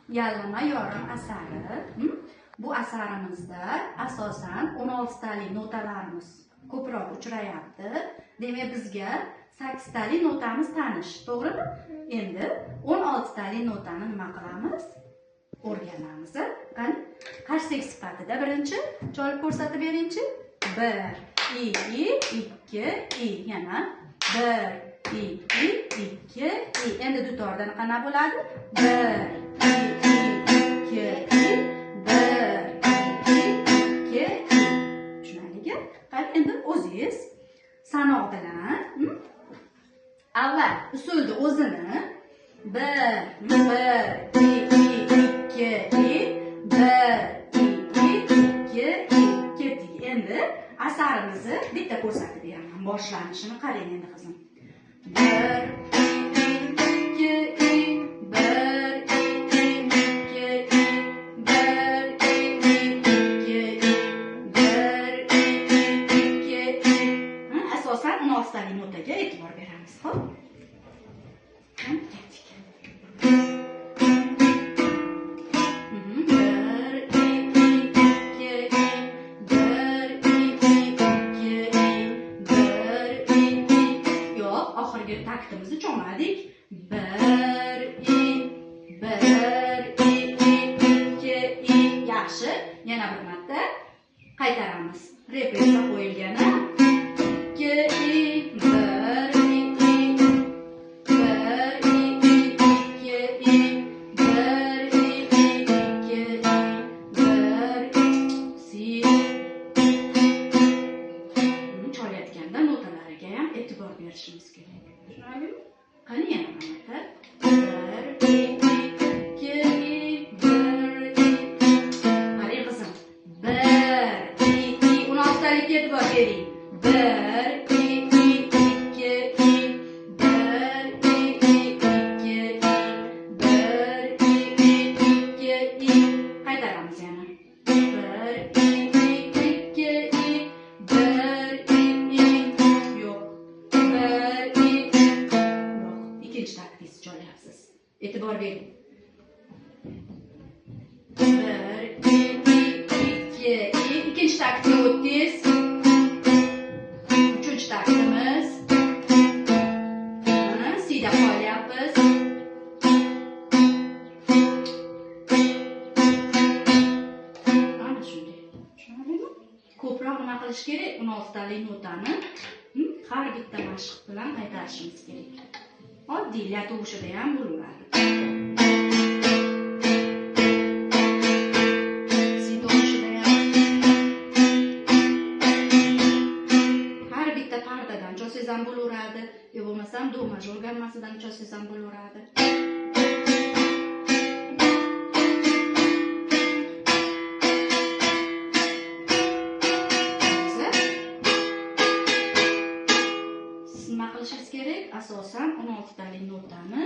Yallama yorim asari. Bu asarimizda asosan 16 talik notalarimiz ko'proq uchrayapti. Demak, bizga 8 talik notamiz tanish, to'g'rimi? Endi 16 talik notani nima qilamiz? O'rganamiz. Qani, qarsak sifatida birinchi cholib ko'rsatib beringchi. 1, 2, yana 1, 2, endi dutordan qana bo'ladi? 1, 2, 1, 2. Tushunarlimi? Qani, endi o'zingiz sanoq bilan avval usulni o'zini 1, 2, 1, 2, endi asarimizni bitta ko'rsatib beraman. Boshlanishini qarang endi qizim. 1, 2, 1, asosan 16 talik notaga e'tibor beramiz, xo'p? Oxirgi taktimizni cho'madik. 1, 2, yaxshi. Yana bir marta qaytaramiz. Repersa qo'yilgani. 2, 1, 1, cholayotganda notalariga ham e'tibor berishimiz kerak. Tushunarlimi? Qani yana bir marta. 1, 2, 1. Qarang qizim. 1, 2, 16 talikka e'tibor bering. 1, 2, 1, qaytaramiz yana. 1, 2, 1, yo'q. 1, 2, yo'q. Ikkinchi taktingizni cholyapsiz. E'tibor bering. 1, 2, ikkinchi taktga o'tdingiz. Uchinchi taktimiz. Siyda qolyapmiz. Ana shunday. Tushunarlimi? Ko'proq nima qilish kerak? 16 talik notani har bitta mashq bilan qaytarishimiz kerak. Oddiy la tovushida ham bo'laveradi. Si tovushida ham. Har bitta pardadan cholsangiz ham bo'laveradi. Yo bo'lmasam do major gammasidan cholsangiz ham bo'laveradi. Nima qilishingiz kerak? Asosan 16 talik notani